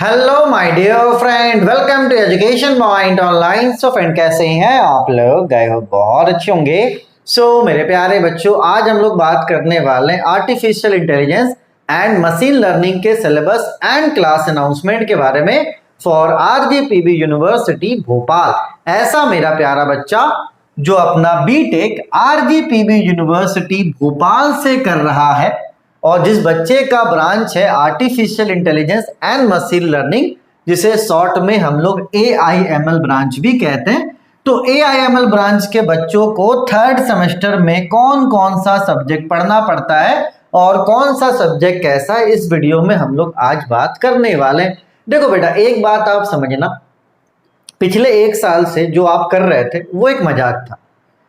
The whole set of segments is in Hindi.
Hello my dear friend, welcome to education point online. So friend, कैसे हैं आप लोग? गए हो बहुत अच्छे होंगे। मेरे प्यारे बच्चों, आज हम लोग बात करने वाले हैं artificial intelligence and machine learning के सिलेबस एंड क्लास अनाउंसमेंट के बारे में फॉर आरजीपीवी यूनिवर्सिटी भोपाल। ऐसा मेरा प्यारा बच्चा जो अपना बीटेक आरजीपीवी यूनिवर्सिटी भोपाल से कर रहा है और जिस बच्चे का ब्रांच है artificial intelligence and machine learning, जिसे शॉर्ट में हम लोग AIML ब्रांच भी कहते हैं। तो AIML ब्रांच के बच्चों को थर्ड सेमेस्टर में कौन कौन सा सब्जेक्ट पढ़ना पड़ता है और कौन सा सब्जेक्ट कैसा है, इस वीडियो में हम लोग आज बात करने वाले हैं। देखो बेटा, एक बात आप समझना, पिछले एक साल से जो आप कर रहे थे वो एक मजाक था।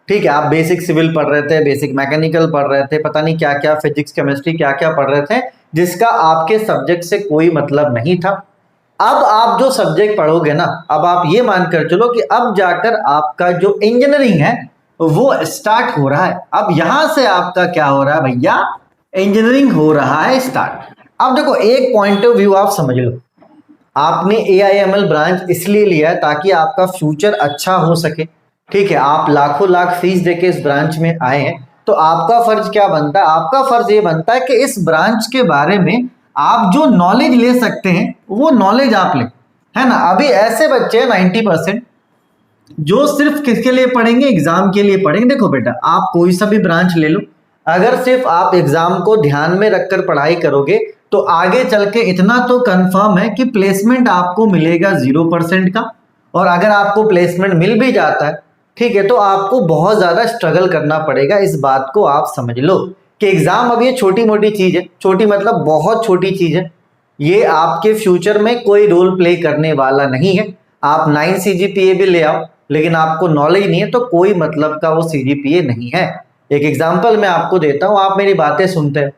ठीक है, आप बेसिक सिविल पढ़ रहे थे, बेसिक मैकेनिकल पढ़ रहे थे, पता नहीं क्या क्या, फिजिक्स केमिस्ट्री क्या क्या पढ़ रहे थे, जिसका आपके सब्जेक्ट से कोई मतलब नहीं था। अब आप जो सब्जेक्ट पढ़ोगे ना, अब आप ये मानकर चलो कि अब जाकर आपका जो इंजीनियरिंग है वो स्टार्ट हो रहा है। अब यहां से आपका क्या हो रहा है भैया? इंजीनियरिंग हो रहा है स्टार्ट। अब देखो, एक पॉइंट ऑफ व्यू आप समझ लो, आपने AIML ब्रांच इसलिए लिया है ताकि आपका फ्यूचर अच्छा हो सके। ठीक है, आप लाखों लाख फीस देके इस ब्रांच में आए हैं, तो आपका फर्ज क्या बनता है? आपका फर्ज ये बनता है कि इस ब्रांच के बारे में आप जो नॉलेज ले सकते हैं वो नॉलेज आप लें, है ना। अभी ऐसे बच्चे हैं 90% जो सिर्फ किसके लिए पढ़ेंगे? एग्जाम के लिए पढ़ेंगे। देखो बेटा, आप कोई सा भी ब्रांच ले लो, अगर सिर्फ आप एग्जाम को ध्यान में रखकर पढ़ाई करोगे तो आगे चल के इतना तो कंफर्म है कि प्लेसमेंट आपको मिलेगा 0% का। और अगर आपको प्लेसमेंट मिल भी जाता है, ठीक है, तो आपको बहुत ज्यादा स्ट्रगल करना पड़ेगा। इस बात को आप समझ लो कि एग्जाम अब ये छोटी मोटी चीज है, छोटी मतलब बहुत छोटी चीज है, ये आपके फ्यूचर में कोई रोल प्ले करने वाला नहीं है। आप 9 CGPA भी ले आओ, लेकिन आपको नॉलेज नहीं है तो कोई मतलब का वो CGPA नहीं है। एक एग्जाम्पल मैं आपको देता हूँ, आप मेरी बातें सुनते हैं,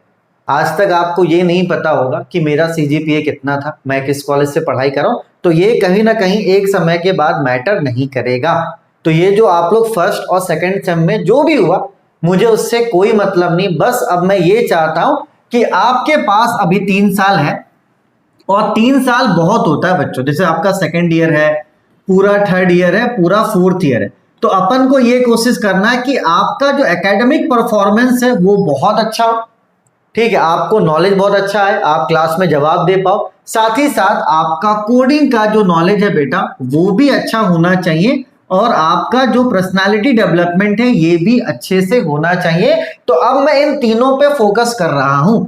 आज तक आपको ये नहीं पता होगा कि मेरा CGPA कितना था, मैं किस कॉलेज से पढ़ाई कर रहा हूँ, तो ये कहीं ना कहीं एक समय के बाद मैटर नहीं करेगा। तो ये जो आप लोग फर्स्ट और सेकंड सेम में जो भी हुआ, मुझे उससे कोई मतलब नहीं। बस अब मैं ये चाहता हूं कि आपके पास अभी 3 साल है, और 3 साल बहुत होता है बच्चों। जैसे आपका सेकंड ईयर है, पूरा थर्ड ईयर है, पूरा फोर्थ ईयर है, तो अपन को ये कोशिश करना है कि आपका जो एकेडमिक परफॉर्मेंस है वो बहुत अच्छा हो। ठीक है, आपको नॉलेज बहुत अच्छा है, आप क्लास में जवाब दे पाओ, साथ ही साथ आपका कोडिंग का जो नॉलेज है बेटा वो भी अच्छा होना चाहिए, और आपका जो पर्सनालिटी डेवलपमेंट है ये भी अच्छे से होना चाहिए। तो अब मैं इन तीनों पे फोकस कर रहा हूं।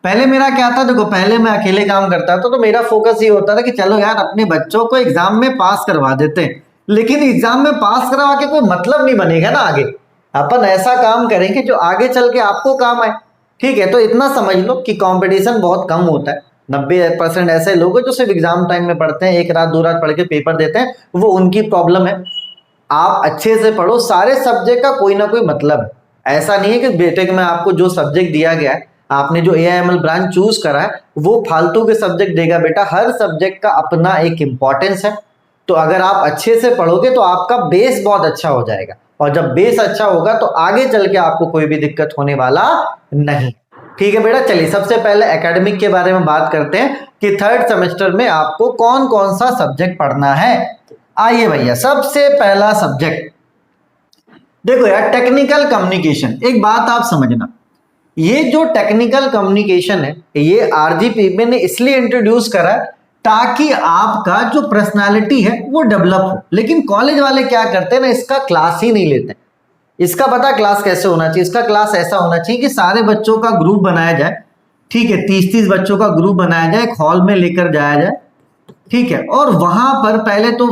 पहले मेरा क्या था? देखो, पहले मैं अकेले काम करता था तो मेरा फोकस ये होता था कि चलो यार, अपने बच्चों को एग्जाम में पास करवा देते हैं, लेकिन एग्जाम में पास करवा के कोई मतलब नहीं बनेगा ना आगे। अपन ऐसा काम करेंगे जो आगे चल के आपको काम आए। ठीक है, तो इतना समझ लो कि कंपटीशन बहुत कम होता है। 90% ऐसे लोग हैं जो सिर्फ एग्जाम टाइम में पढ़ते हैं, एक रात 2 रात पढ़ के पेपर देते हैं, वो उनकी प्रॉब्लम है। आप अच्छे से पढ़ो, सारे सब्जेक्ट का कोई ना कोई मतलब है। ऐसा नहीं है कि बीटेक में आपको जो सब्जेक्ट दिया गया है, आपने जो AIML ब्रांच चूज करा है वो फालतू के सब्जेक्ट देगा। बेटा, हर सब्जेक्ट का अपना एक इंपॉर्टेंस है। तो अगर आप अच्छे से पढ़ोगे तो आपका बेस बहुत अच्छा हो जाएगा, और जब बेस अच्छा होगा तो आगे चल के आपको कोई भी दिक्कत होने वाला नहीं। ठीक है बेटा, चलिए सबसे पहले एकेडमिक के बारे में बात करते हैं कि थर्ड सेमेस्टर में आपको कौन कौन सा सब्जेक्ट पढ़ना है। आइए भैया, सबसे पहला सब्जेक्ट देखो यार, टेक्निकल कम्युनिकेशन। एक बात आप समझना, ये जो टेक्निकल कम्युनिकेशन है ये आरजीपीवी ने इसलिए इंट्रोड्यूस करा है ताकि आपका जो पर्सनालिटी है वो डेवलप हो। लेकिन कॉलेज वाले क्या करते हैं ना, इसका क्लास ही नहीं लेते। इसका पता क्लास कैसे होना चाहिए? इसका क्लास ऐसा होना चाहिए कि सारे बच्चों का ग्रुप बनाया जाए। ठीक है, 30-30 बच्चों का ग्रुप बनाया जाए, एक हॉल में लेकर जाया जाए। ठीक है, और वहां पर पहले तो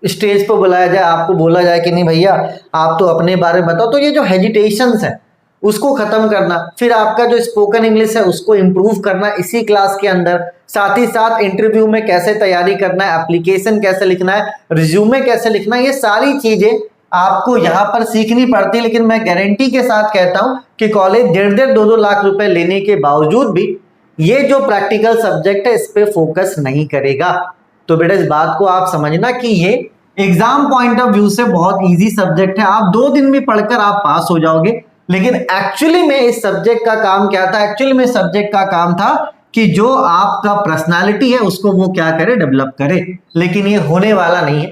स्टेज पर बुलाया जाए, आपको बोला जाए कि नहीं भैया आप तो अपने बारे में बताओ। तो ये जो हेजिटेशंस है उसको खत्म करना, फिर आपका जो स्पोकन इंग्लिश है उसको इम्प्रूव करना इसी क्लास के अंदर। साथ ही साथ इंटरव्यू में कैसे तैयारी करना है, एप्लीकेशन कैसे लिखना है, रिज्यूमे कैसे लिखना है, ये सारी चीजें आपको यहाँ पर सीखनी पड़ती है। लेकिन मैं गारंटी के साथ कहता हूं कि कॉलेज 1.5-2 लाख रुपए लेने के बावजूद भी ये जो प्रैक्टिकल सब्जेक्ट है इस पे फोकस नहीं करेगा। तो बेटा, इस बात को आप समझना कि ये एग्जाम पॉइंट ऑफ व्यू से बहुत इजी सब्जेक्ट है। आप 2 दिन में पढ़कर आप पास हो जाओगे। लेकिन एक्चुअली में इस सब्जेक्ट का काम क्या था? एक्चुअली में सब्जेक्ट का काम था कि जो आपका पर्सनालिटी है उसको वो क्या करे, डेवलप करे, लेकिन ये होने वाला नहीं है।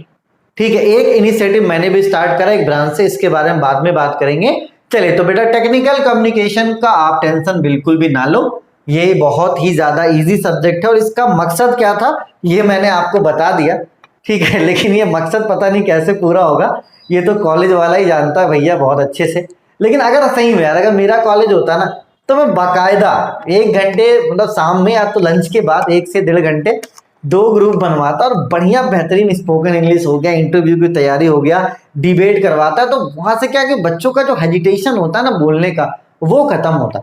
ठीक है, एक इनिशिएटिव मैंने भी स्टार्ट करा एक ब्रांच से, इसके बारे में बाद में बात करेंगे। चलिए, तो बेटा टेक्निकल कम्युनिकेशन का आप टेंशन बिल्कुल भी ना लो, ये बहुत ही ज्यादा इजी सब्जेक्ट है और इसका मकसद क्या था ये मैंने आपको बता दिया। ठीक है, लेकिन ये मकसद पता नहीं कैसे पूरा होगा, ये तो कॉलेज वाला ही जानता है भैया बहुत अच्छे से। लेकिन अगर सही में यार, अगर मेरा कॉलेज होता ना तो मैं बाकायदा 1 घंटे, मतलब शाम में या तो लंच के बाद 1 से 1.5 घंटे 2 ग्रुप बनवाता और बढ़िया बेहतरीन स्पोकन इंग्लिश हो गया, इंटरव्यू की तैयारी हो गया, डिबेट करवाता। तो वहां से क्या कि बच्चों का जो हेजिटेशन होता है ना बोलने का, वो खत्म होता।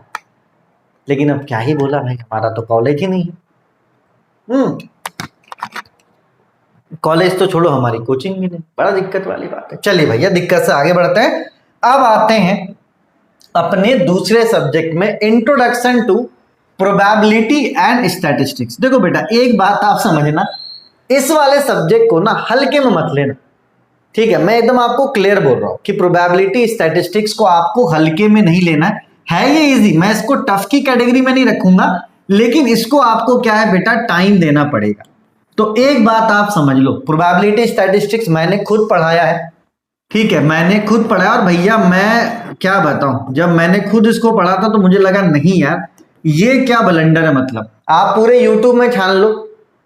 लेकिन अब क्या ही बोला भाई, हमारा तो कॉलेज ही नहीं है। कॉलेज तो छोड़ो, हमारी कोचिंग भी नहीं, बड़ा दिक्कत वाली बात है। चलिए भैया, दिक्कत से आगे बढ़ते हैं। अब आते हैं अपने दूसरे सब्जेक्ट में, introduction to probability and statistics. देखो बेटा, एक बात आप समझना, इस वाले सब्जेक्ट को ना हल्के में मत लेना। ठीक है, मैं एकदम आपको क्लियर बोल रहा हूं कि प्रोबेबिलिटी स्टैटिस्टिक्स को आपको हल्के में नहीं लेना है। ये इजी, मैं इसको टफ की कैटेगरी में नहीं रखूंगा, लेकिन इसको आपको क्या है बेटा, टाइम देना पड़ेगा। तो एक बात आप समझ लो, प्रोबेबिलिटी स्टैटिस्टिक्स मैंने खुद पढ़ाया है। ठीक है, मैंने खुद पढ़ा और भैया मैं क्या बताऊं, जब मैंने खुद इसको पढ़ा था तो मुझे लगा नहीं यार ये क्या ब्लंडर है। मतलब आप पूरे यूट्यूब में छान लो,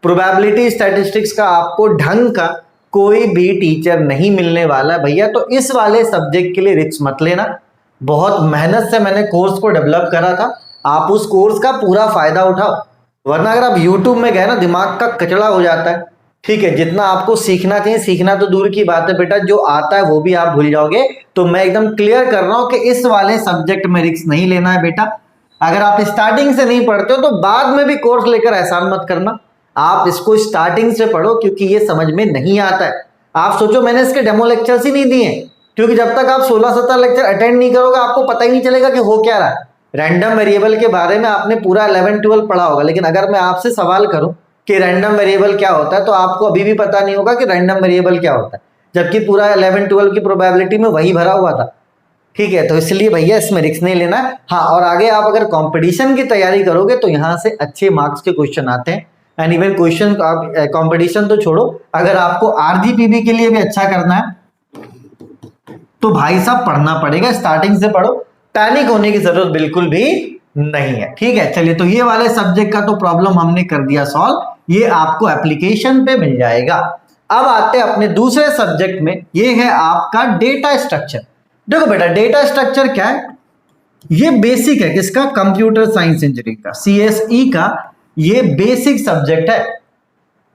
प्रोबेबिलिटी स्टैटिस्टिक्स का आपको ढंग का कोई भी टीचर नहीं मिलने वाला भैया। तो इस वाले सब्जेक्ट के लिए रिस्क मत लेना। बहुत मेहनत से मैंने कोर्स को डेवलप करा था, आप उस कोर्स का पूरा फायदा उठाओ, वरना अगर आप यूट्यूब में गए ना दिमाग का कचड़ा हो जाता है। ठीक है, जितना आपको सीखना चाहिए, सीखना तो दूर की बात है बेटा, जो आता है वो भी आप भूल जाओगे। तो मैं एकदम क्लियर कर रहा हूं कि इस वाले सब्जेक्ट में रिस्क नहीं लेना है बेटा। अगर आप स्टार्टिंग से नहीं पढ़ते हो तो बाद में भी कोर्स लेकर एहसान मत करना, आप इसको स्टार्टिंग से पढ़ो, क्योंकि ये समझ में नहीं आता है। आप सोचो मैंने इसके डेमो लेक्चर्स ही नहीं दिए, क्योंकि जब तक आप 16-17 लेक्चर अटेंड नहीं करोगे आपको पता ही नहीं चलेगा कि हो क्या रहा है। रैंडम वेरिएबल के बारे में आपने पूरा 11-12 पढ़ा होगा, लेकिन अगर मैं आपसे सवाल करूं कि रैंडम वेरिएबल क्या होता है, तो आपको अभी भी पता नहीं होगा कि रैंडम वेरिएबल क्या होता है, जबकि पूरा 11-12 की प्रोबेबिलिटी में वही भरा हुआ था। ठीक है, तो इसलिए भैया इसमें रिस्क नहीं लेना। हाँ, और आगे आप अगर कंपटीशन की तैयारी करोगे तो यहाँ से अच्छे मार्क्स के क्वेश्चन आते हैं। एंड इवन क्वेश्चन कंपटीशन तो छोड़ो, अगर आपको आरजीपीबी के लिए भी अच्छा करना है तो भाई साहब पढ़ना पड़ेगा, स्टार्टिंग से पढ़ो, पैनिक होने की जरूरत बिल्कुल भी नहीं है। ठीक है, चलिए, तो ये वाले सब्जेक्ट का तो प्रॉब्लम हमने कर दिया सॉल्व, ये आपको एप्लीकेशन पे मिल जाएगा। अब आते हैं अपने दूसरे सब्जेक्ट में, ये है आपका डेटा स्ट्रक्चर। देखो बेटा, डेटा स्ट्रक्चर क्या है, ये बेसिक है किसका, कंप्यूटर साइंस इंजीनियरिंग का, सीएसई का ये बेसिक सब्जेक्ट है।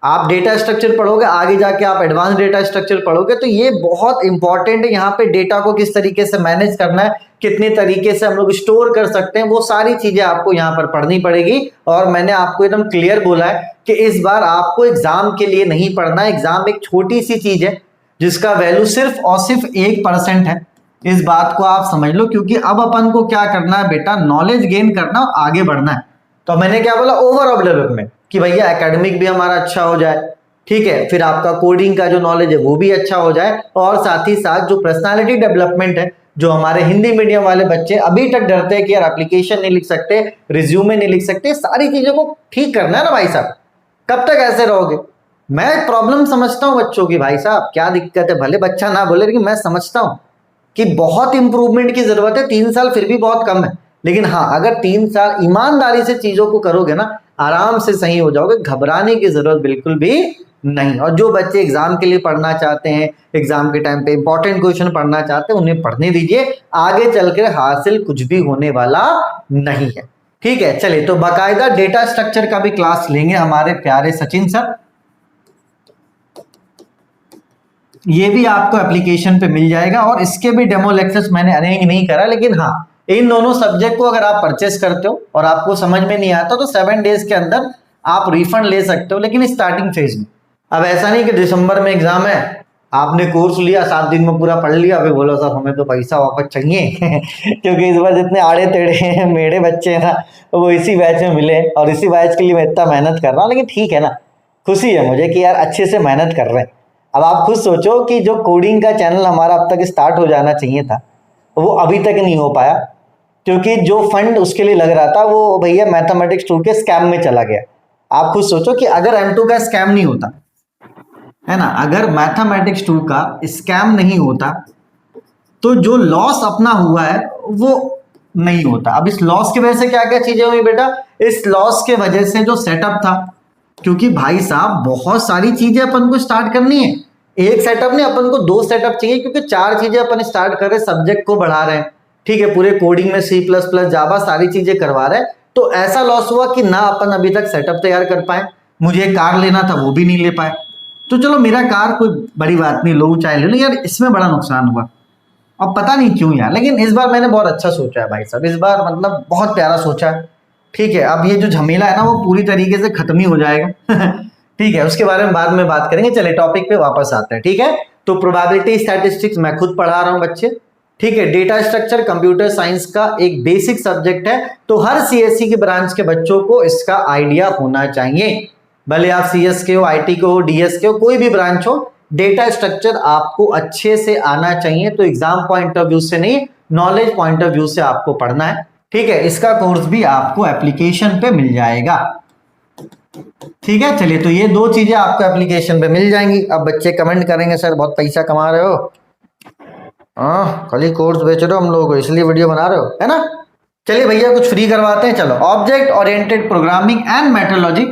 आप डेटा स्ट्रक्चर पढ़ोगे, आगे जाके आप एडवांस डेटा स्ट्रक्चर पढ़ोगे, तो ये बहुत इंपॉर्टेंट है। यहाँ पे डेटा को किस तरीके से मैनेज करना है, कितने तरीके से हम लोग स्टोर कर सकते हैं, वो सारी चीजें आपको यहाँ पर पढ़नी पड़ेगी। और मैंने आपको एकदम क्लियर बोला है कि इस बार आपको एग्जाम के लिए नहीं पढ़ना है। एग्जाम एक छोटी सी चीज है जिसका वैल्यू सिर्फ और सिर्फ 1% है, इस बात को आप समझ लो। क्योंकि अब अपन को क्या करना है बेटा, नॉलेज गेन करना और आगे बढ़ना है। तो मैंने क्या बोला, ओवरऑल डेवलपमेंट, कि भैया एकेडमिक भी हमारा अच्छा हो जाए, ठीक है, फिर आपका कोडिंग का जो नॉलेज है वो भी अच्छा हो जाए, और साथ ही साथ जो पर्सनालिटी डेवलपमेंट है, जो हमारे हिंदी मीडियम वाले बच्चे अभी तक डरते हैं कि यार एप्लीकेशन नहीं लिख सकते, रिज्यूमे नहीं लिख सकते, सारी चीजों को ठीक करना है ना भाई साहब। कब तक ऐसे रहोगे? मैं प्रॉब्लम समझता हूं बच्चों की, भाई साहब क्या दिक्कत है, भले बच्चा ना बोले, लेकिन मैं समझता हूं कि बहुत इंप्रूवमेंट की जरूरत है। 3 साल फिर भी बहुत कम है, लेकिन हाँ, अगर 3 साल ईमानदारी से चीजों को करोगे ना, आराम से सही हो जाओगे, घबराने की जरूरत बिल्कुल भी नहीं। और जो बच्चे एग्जाम के लिए पढ़ना चाहते हैं, एग्जाम के टाइम पे इंपॉर्टेंट क्वेश्चन पढ़ना चाहते हैं, उन्हें पढ़ने दीजिए, आगे चलकर हासिल कुछ भी होने वाला नहीं है। ठीक है, चलिए, तो बाकायदा डेटा स्ट्रक्चर का भी क्लास लेंगे हमारे प्यारे सचिन सर, ये भी आपको एप्लीकेशन पे मिल जाएगा। और इसके भी डेमो लेक्चर्स मैंने अरेंज नहीं करा, लेकिन हाँ, इन दोनों सब्जेक्ट को अगर आप परचेस करते हो और आपको समझ में नहीं आता तो 7 डेज के अंदर आप रिफंड ले सकते हो, लेकिन स्टार्टिंग फेज में। अब ऐसा नहीं कि दिसंबर में एग्जाम है, आपने कोर्स लिया, 7 दिन में पूरा पढ़ लिया, अभी बोलो सर हमें तो पैसा वापस चाहिए क्योंकि इस बार जितने आड़े टेढ़े मेरे बच्चे हैं ना, वो इसी बैच में मिले, और इसी बैच के लिए मैं इतना मेहनत कर रहा हूँ। लेकिन ठीक है ना, खुशी है मुझे कि यार अच्छे से मेहनत कर रहे हैं। अब आप खुद सोचो कि जो कोडिंग का चैनल हमारा अब तक स्टार्ट हो जाना चाहिए था, वो अभी तक नहीं हो पाया। क्योंकि जो फंड उसके लिए लग रहा था वो भैया मैथमेटिक्स 2 के स्कैम में चला गया। आप खुद सोचो कि अगर M2 का स्कैम नहीं होता, है ना, अगर मैथमेटिक्स 2 का स्कैम नहीं होता तो जो लॉस अपना हुआ है वो नहीं होता। अब इस लॉस की वजह से क्या क्या चीजें हुई बेटा, इस लॉस के वजह से जो सेटअप था, क्योंकि भाई साहब बहुत सारी चीजें अपन को स्टार्ट करनी है, एक सेटअप नहीं, अपन को 2 सेटअप चाहिए, क्योंकि 4 चीजें अपन स्टार्ट कर रहे हैं, सब्जेक्ट को बढ़ा रहे हैं, ठीक है, पूरे कोडिंग में C++ जावा सारी चीजें करवा रहे हैं। तो ऐसा लॉस हुआ कि ना अपन अभी तक सेटअप तैयार कर पाए, मुझे एक कार लेना था वो भी नहीं ले पाए। तो चलो मेरा कार कोई बड़ी बात नहीं, लो चाहे ले लो यार, इसमें बड़ा नुकसान हुआ। अब पता नहीं क्यों यार, लेकिन इस बार मैंने बहुत अच्छा सोचा है भाई साहब, इस बार मतलब बहुत प्यारा सोचा है। ठीक है, अब ये जो झमेला है ना वो पूरी तरीके से खत्म ही हो जाएगा। ठीक है, उसके बारे में बाद में बात करेंगे। चलिए टॉपिक पे वापस आते हैं। ठीक है, तो प्रोबेबिलिटी स्टैटिस्टिक्स मैं खुद पढ़ा रहा हूं बच्चे। ठीक है, डेटा स्ट्रक्चर कंप्यूटर साइंस का एक बेसिक सब्जेक्ट है, तो हर सीएससी की ब्रांच के बच्चों को इसका आइडिया होना चाहिए। भले आप सीएस के हो, आईटी के हो, डीएस के हो, कोई भी ब्रांच हो, डेटा स्ट्रक्चर आपको अच्छे से आना चाहिए। तो एग्जाम पॉइंट ऑफ व्यू से नहीं, नॉलेज पॉइंट ऑफ व्यू से आपको पढ़ना है। ठीक है, इसका कोर्स भी आपको एप्लीकेशन पे मिल जाएगा। ठीक है, चलिए तो ये 2 चीजें आपको एप्लीकेशन पे मिल जाएंगी। अब बच्चे कमेंट करेंगे सर बहुत पैसा कमा रहे हो, हाँ खाली कोर्स बेच रहे हो हम लोगों को इसलिए वीडियो बना रहे हो, है ना। चलिए भैया कुछ फ्री करवाते हैं। चलो, object oriented programming and metrology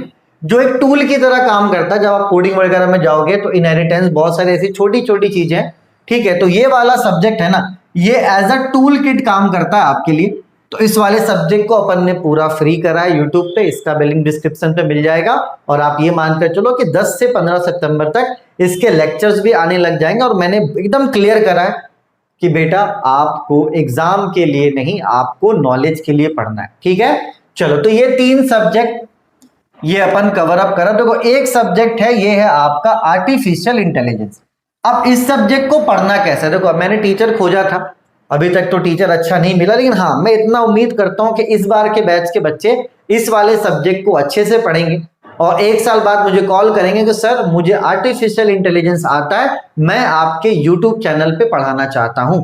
जो एक टूल की तरह काम करता है। जब आप कोडिंग वगैरह में जाओगे तो इनहेरिटेंस, बहुत सारी ऐसी छोटी छोटी चीजें हैं। ठीक है, तो ये वाला सब्जेक्ट है ना, ये एज अ टूल किट काम करता है आपके लिए। तो इस वाले सब्जेक्ट को अपन ने पूरा फ्री करा है यूट्यूब पे, इसका लिंक डिस्क्रिप्शन पे मिल जाएगा। और आप ये मानकर चलो कि 10 से 15 सितंबर तक इसके लेक्चर्स भी आने लग जाएंगे। और मैंने एकदम क्लियर करा है कि बेटा आपको एग्जाम के लिए नहीं, आपको नॉलेज के लिए पढ़ना है। ठीक है, चलो तो ये 3 सब्जेक्ट ये अपन कवर अप करा। देखो एक सब्जेक्ट है, ये है आपका आर्टिफिशियल इंटेलिजेंस। अब इस सब्जेक्ट को पढ़ना कैसे, देखो अब मैंने टीचर खोजा था, अभी तक तो टीचर अच्छा नहीं मिला, लेकिन हाँ मैं इतना उम्मीद करता हूं कि इस बार के बैच के बच्चे इस वाले सब्जेक्ट को अच्छे से पढ़ेंगे और 1 साल बाद मुझे कॉल करेंगे कि सर मुझे आर्टिफिशियल इंटेलिजेंस आता है, मैं आपके यूट्यूब चैनल पे पढ़ाना चाहता हूं।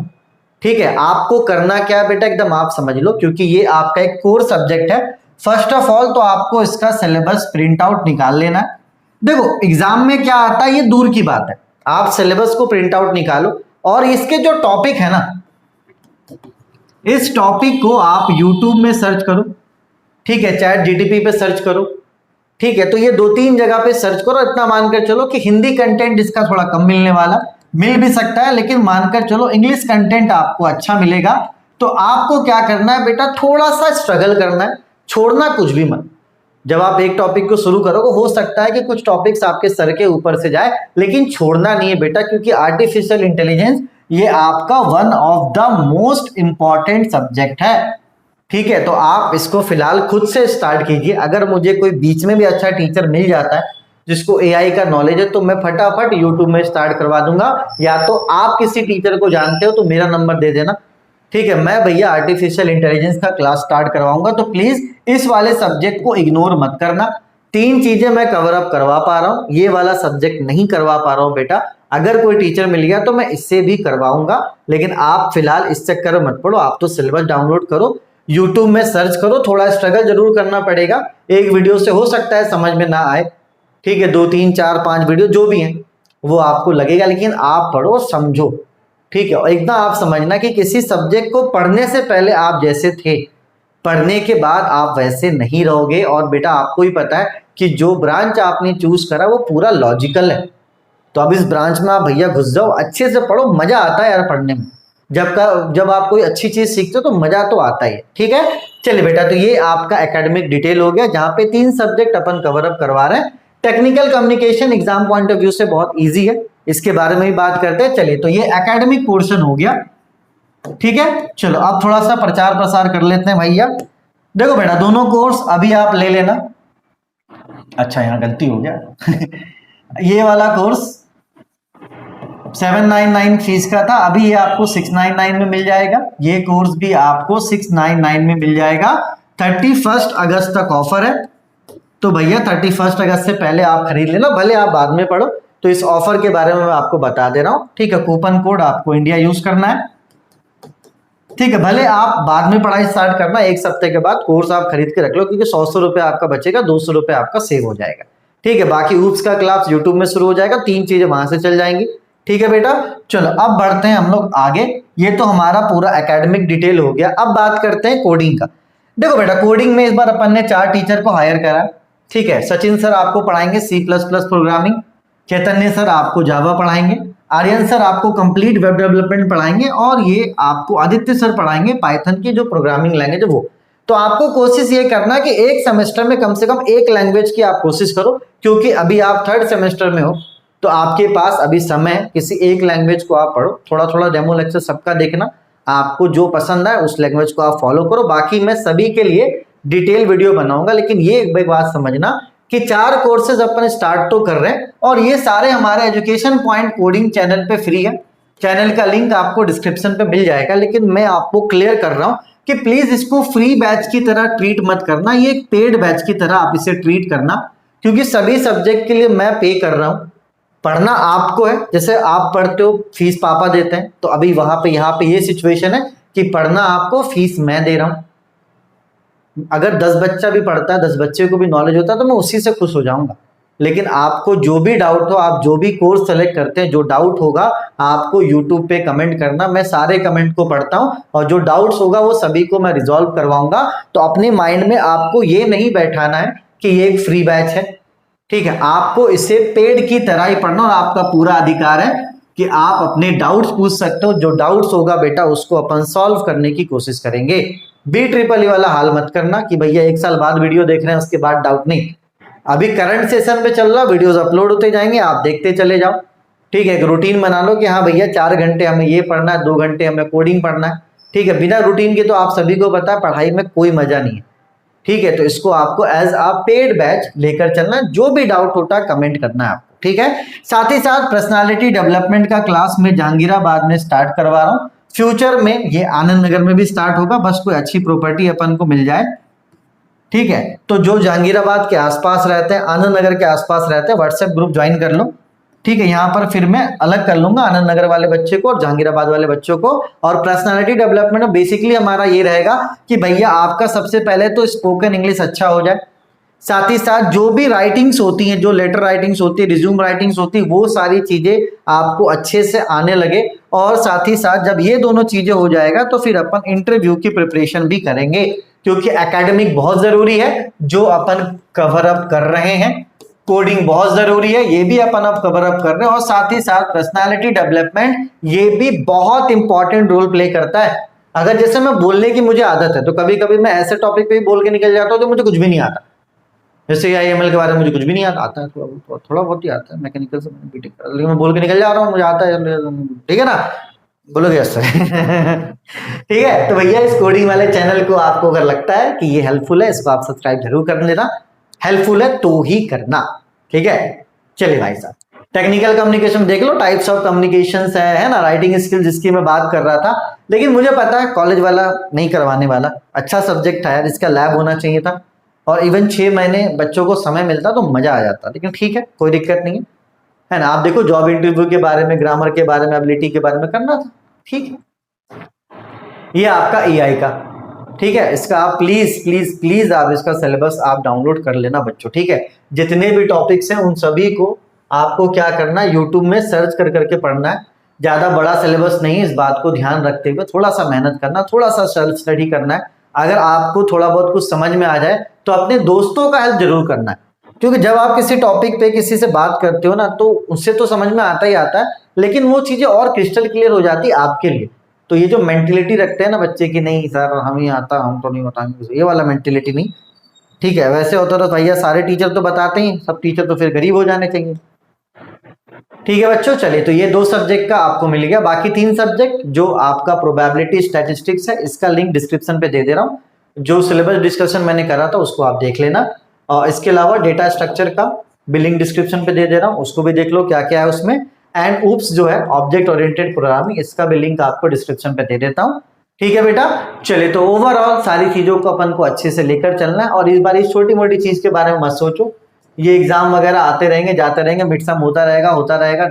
ठीक है, आपको करना क्या है बेटा, एकदम आप समझ लो, क्योंकि ये आपका एक कोर सब्जेक्ट है। फर्स्ट ऑफ ऑल तो आपको इसका सिलेबस प्रिंट आउट निकाल लेना है। देखो एग्जाम में क्या आता है ये दूर की बात है, आप सिलेबस को प्रिंट आउट निकालो और इसके जो टॉपिक है ना, इस टॉपिक को आप यूट्यूब में सर्च करो। ठीक है, चैट जीटीपी पे सर्च करो। ठीक है, तो ये 2-3 जगह पे सर्च करो। इतना मानकर चलो कि हिंदी कंटेंट इसका थोड़ा कम मिलने वाला, मिल भी सकता है, लेकिन मानकर चलो इंग्लिश कंटेंट आपको अच्छा मिलेगा। तो आपको क्या करना है बेटा, थोड़ा सा स्ट्रगल करना है, छोड़ना कुछ भी मत। जब आप एक टॉपिक को शुरू करोगे, हो सकता है कि कुछ टॉपिक्स आपके सर के ऊपर से जाए, लेकिन छोड़ना नहीं है बेटा, क्योंकि आर्टिफिशियल इंटेलिजेंस ये आपका one of the most important subject है। ठीक है, तो आप इसको फिलहाल खुद से स्टार्ट कीजिए। अगर मुझे कोई बीच में भी अच्छा टीचर मिल जाता है जिसको एआई का नॉलेज है, तो मैं फटाफट यूट्यूब में स्टार्ट करवा दूंगा। या तो आप किसी टीचर को जानते हो तो मेरा नंबर दे देना। ठीक है, मैं भैया आर्टिफिशियल इंटेलिजेंस का क्लास स्टार्ट करवाऊंगा, तो प्लीज इस वाले सब्जेक्ट को इग्नोर मत करना। 3 चीजें मैं कवर अप करवा पा रहा हूं, ये वाला सब्जेक्ट नहीं करवा पा रहा हूं बेटा। अगर कोई टीचर मिल गया तो मैं इससे भी करवाऊंगा, लेकिन आप फिलहाल इस चक्कर में मत पड़ो। आप तो सिलेबस डाउनलोड करो, यूट्यूब में सर्च करो, थोड़ा स्ट्रगल जरूर करना पड़ेगा। एक वीडियो से हो सकता है समझ में ना आए, ठीक है, 2, 3, 4, 5 वीडियो जो भी हैं वो आपको लगेगा, लेकिन आप पढ़ो समझो। ठीक है, और एकदम आप समझना कि किसी सब्जेक्ट को पढ़ने से पहले आप जैसे थे, पढ़ने के बाद आप वैसे नहीं रहोगे। और बेटा आपको ही पता है कि जो ब्रांच आपने चूज करा वो पूरा लॉजिकल है, तो अब इस ब्रांच में आप भैया घुस जाओ, अच्छे से पढ़ो, मजा आता है यार पढ़ने में। जब आप कोई अच्छी चीज सीखते हो तो मजा तो आता ही है। ठीक है, चलिए बेटा, तो ये आपका एकेडमिक डिटेल हो गया, जहां पे 3 सब्जेक्ट अपन कवर अप करवा रहे हैं। Technical communication exam point of view से बहुत इजी है, इसके बारे में ही बात करते हैं। चलिए, तो ये एकेडमिक पोर्शन हो गया। ठीक है, चलो अब थोड़ा सा प्रचार प्रसार कर लेते हैं भैया। देखो बेटा, दोनों कोर्स अभी आप ले लेना। अच्छा यहाँ गलती हो गया। ये वाला कोर्स 799 फीस का था, अभी ये आपको 699 में मिल जाएगा। ये कोर्स भी आपको 699 में मिल जाएगा। 31 अगस्त तक ऑफर है, तो भैया 31 अगस्त से पहले आप खरीद लेना, भले आप बाद में पढ़ो। तो इस ऑफर के बारे में मैं आपको बता दे रहा हूं। ठीक है, कूपन कोड आपको इंडिया यूज करना है। ठीक है, भले आप बाद में पढ़ाई स्टार्ट करना, एक हफ्ते के बाद कोर्स आप खरीद के रख लो, क्योंकि 100 रुपए आपका बचेगा, 200 रुपए आपका सेव हो जाएगा। ठीक है, बाकी ऊप्स का क्लास यूट्यूब में शुरू हो जाएगा, 3 चीजें वहां से चल जाएंगी। ठीक है बेटा, चलो अब बढ़ते हैं हम लोग आगे। ये तो हमारा पूरा एकेडमिक डिटेल हो गया। अब बात करते हैं कोडिंग का। देखो बेटा, कोडिंग में इस बार अपन ने 4 टीचर को हायर करा। ठीक है, सचिन सर आपको पढ़ाएंगे C++ प्रोग्रामिंग, चैतन्य सर आपको जावा पढ़ाएंगे, आर्यन सर आपको कंप्लीट वेब डेवलपमेंट पढ़ाएंगे, और ये आपको आदित्य सर पढ़ाएंगे पाइथन की जो प्रोग्रामिंग लैंग्वेज है वो। तो आपको कोशिश ये करना कि एक सेमेस्टर में कम से कम एक लैंग्वेज की आप कोशिश करो, क्योंकि अभी आप 3rd सेमेस्टर में हो, तो आपके पास अभी समय है, किसी एक लैंग्वेज को आप पढ़ो। थोड़ा थोड़ा डेमो लेक्चर सबका देखना, आपको जो पसंद है उस लैंग्वेज को आप फॉलो करो। बाकी मैं सभी के लिए डिटेल वीडियो बनाऊंगा, लेकिन ये एक बात समझना कि 4 कोर्सेज अपन स्टार्ट तो कर रहे हैं, और ये सारे हमारे एजुकेशन पॉइंट कोडिंग चैनल पे फ्री है। चैनल का लिंक आपको डिस्क्रिप्शन पे मिल जाएगा, लेकिन मैं आपको क्लियर कर रहा हूं कि प्लीज इसको फ्री बैच की तरह ट्रीट मत करना, ये एक पेड बैच की तरह आप इसे ट्रीट करना, क्योंकि सभी सब्जेक्ट के लिए मैं पे कर रहा हूं। पढ़ना आपको है, जैसे आप पढ़ते हो फीस पापा देते हैं, तो अभी वहां पे यहाँ पे ये सिचुएशन है कि पढ़ना आपको, फीस मैं दे रहा हूं। अगर 10 बच्चा भी पढ़ता है, 10 बच्चे को भी नॉलेज होता है, तो मैं उसी से खुश हो जाऊंगा। लेकिन आपको जो भी डाउट हो, आप जो भी कोर्स सेलेक्ट करते हैं, जो डाउट होगा आपको यूट्यूब पे कमेंट करना, मैं सारे कमेंट को पढ़ता हूं, और जो डाउट्स होगा वो सभी को मैं रिजॉल्व करवाऊंगा। तो अपने माइंड में आपको ये नहीं बैठाना है कि ये एक फ्री बैच है। ठीक है, आपको इसे पेड की तरह ही पढ़ना, और आपका पूरा अधिकार है कि आप अपने डाउट्स पूछ सकते हो। जो डाउट्स होगा बेटा उसको अपन सॉल्व करने की कोशिश करेंगे। BEEE वाला हाल मत करना कि भैया 1 साल बाद वीडियो देख रहे हैं उसके बाद डाउट नहीं। अभी करंट सेशन पे चल रहा, वीडियोस अपलोड होते जाएंगे, आप देखते चले जाओ। ठीक है, एक रूटीन बना लो कि हाँ भैया 4 घंटे हमें ये पढ़ना है, 2 घंटे हमें कोडिंग पढ़ना है। ठीक है, बिना रूटीन के तो आप सभी को पता है पढ़ाई में कोई मजा नहीं है। ठीक है, तो इसको आपको एज अ पेड बैच लेकर चलना, जो भी डाउट होता है कमेंट करना है आपको। ठीक है, साथ ही साथ पर्सनालिटी डेवलपमेंट का क्लास में जहांगीराबाद में स्टार्ट करवा रहा हूँ। फ्यूचर में ये आनंद नगर में भी स्टार्ट होगा, बस कोई अच्छी प्रॉपर्टी अपन को मिल जाए। ठीक है, तो जो जहांगीराबाद के आसपास रहते हैं, आनंद नगर के आसपास रहते हैं, व्हाट्सएप ग्रुप ज्वाइन कर लो। ठीक है, यहाँ पर फिर मैं अलग कर लूंगा आनंद नगर वाले बच्चे को और जहांगीराबाद वाले बच्चों को। और पर्सनालिटी डेवलपमेंट में बेसिकली हमारा ये रहेगा कि भैया आपका सबसे पहले तो स्पोकन इंग्लिश अच्छा हो जाए, साथ ही साथ जो भी राइटिंग्स होती हैं, जो लेटर राइटिंग्स होती है, रिज्यूम राइटिंग्स होती है, वो सारी चीजें आपको अच्छे से आने लगे। और साथ ही साथ जब ये दोनों चीजें हो जाएगा तो फिर अपन इंटरव्यू की प्रिपरेशन भी करेंगे, क्योंकि एकेडमिक बहुत जरूरी है जो अपन कवर अप कर रहे हैं। कोडिंग बहुत जरूरी है, ये भी अपन अब कवर अप कर रहे हैं। और साथ ही साथ पर्सनालिटी डेवलपमेंट ये भी बहुत इंपॉर्टेंट रोल प्ले करता है। अगर जैसे मैं बोलने की मुझे आदत है, तो कभी कभी मैं ऐसे टॉपिक पे भी बोल के निकल जाता हूँ तो मुझे कुछ भी नहीं आता। जैसे IML के बारे में मुझे कुछ भी नहीं आता है, थोड़ा बहुत ही आता है, मैकेनिकल से मैंने बीटेक करा, लेकिन मैं बोल के निकल जा रहा हूँ, मुझे आता है। ठीक है ना, बोलोगे यस सर। ठीक है, तो भैया इस कोडिंग वाले चैनल को आपको अगर लगता है कि ये हेल्पफुल है, इसको आप सब्सक्राइब जरूर कर लेना। हेल्पफुल है तो ही करना। ठीक है, चलिए भाई साहब, टेक्निकल कम्युनिकेशन देख लो, टाइप्स ऑफ कम्युनिकेशन है ना, राइटिंग स्किल जिसकी मैं बात कर रहा था। लेकिन मुझे पता है कॉलेज वाला नहीं करवाने वाला, अच्छा सब्जेक्ट था यार, इसका लैब होना चाहिए था, और इवन 6 महीने बच्चों को समय मिलता तो मजा आ जाता। लेकिन ठीक है, कोई दिक्कत नहीं है ना। आप देखो जॉब इंटरव्यू के बारे में, ग्रामर के बारे में, एबिलिटी के बारे में करना था। ठीक है, ये आपका EI का। ठीक है, इसका आप प्लीज प्लीज प्लीज आप इसका सिलेबस आप डाउनलोड कर लेना बच्चों। ठीक है, जितने भी टॉपिक्स हैं उन सभी को आपको क्या करना है, यूट्यूब में सर्च कर करके पढ़ना है। ज्यादा बड़ा सिलेबस नहीं, इस बात को ध्यान रखते हुए थोड़ा सा मेहनत करना, थोड़ा सा सेल्फ स्टडी करना है। अगर आपको थोड़ा बहुत कुछ समझ में आ जाए तो अपने दोस्तों का हेल्प जरूर करना है, क्योंकि जब आप किसी टॉपिक पे किसी से बात करते हो ना, तो उससे तो समझ में आता ही आता है, लेकिन वो चीजें और क्रिस्टल क्लियर हो जाती है आपके लिए। तो ये जो मेंटेलिटी रखते हैं ना बच्चे की, नहीं सर हम ही आता, हम तो नहीं बताएंगे, ये वाला मेंटेलिटी नहीं। ठीक है, वैसे होता तो भैया सारे टीचर तो बताते ही, सब टीचर तो फिर गरीब हो जाने चाहिए। ठीक है बच्चों, चलिए, तो ये 2 सब्जेक्ट का आपको मिल गया। बाकी 3 सब्जेक्ट जो आपका प्रोबेबिलिटी स्टैटिस्टिक्स है, इसका लिंक डिस्क्रिप्शन पे दे दे रहा हूँ। जो सिलेबस डिस्कशन मैंने करा था उसको आप देख लेना, और इसके अलावा डेटा स्ट्रक्चर का भी लिंक डिस्क्रिप्शन पे दे दे रहा हूँ, उसको भी देख लो क्या क्या है उसमें। एंड ऊप्स जो है ऑब्जेक्ट ओरिएंटेड प्रोग्रामिंग, इसका भी लिंक आपको डिस्क्रिप्शन पे दे देता हूँ। ठीक है बेटा, चलिए, तो ओवरऑल सारी चीजों को अपन को अच्छे से लेकर चलना है। और इस बार इस छोटी मोटी चीज के बारे में मत सोचो, ये एग्जाम वगैरह आते रहेंगे, जाते रहेंगे, मिड सम होता रहेगा।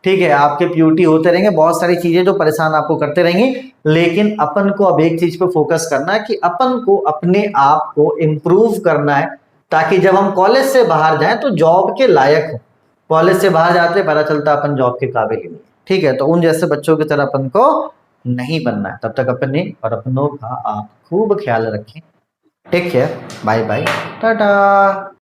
ठीक है, आपके प्यूटी होते रहेंगे, बहुत सारी चीजें जो परेशान आपको करते रहेंगी, लेकिन अपन को अब एक चीज पे फोकस करना है कि अपन को अपने आप को इम्प्रूव करना है, ताकि जब हम कॉलेज से बाहर जाएं तो जॉब के लायक हो। कॉलेज से बाहर जाते पता चलता अपन जॉब के काबिल ही नहीं। ठीक है, तो उन जैसे बच्चों की तरह अपन को नहीं बनना है। तब तक अपने और अपनों का आप खूब ख्याल रखें। Take care, bye bye, Tata.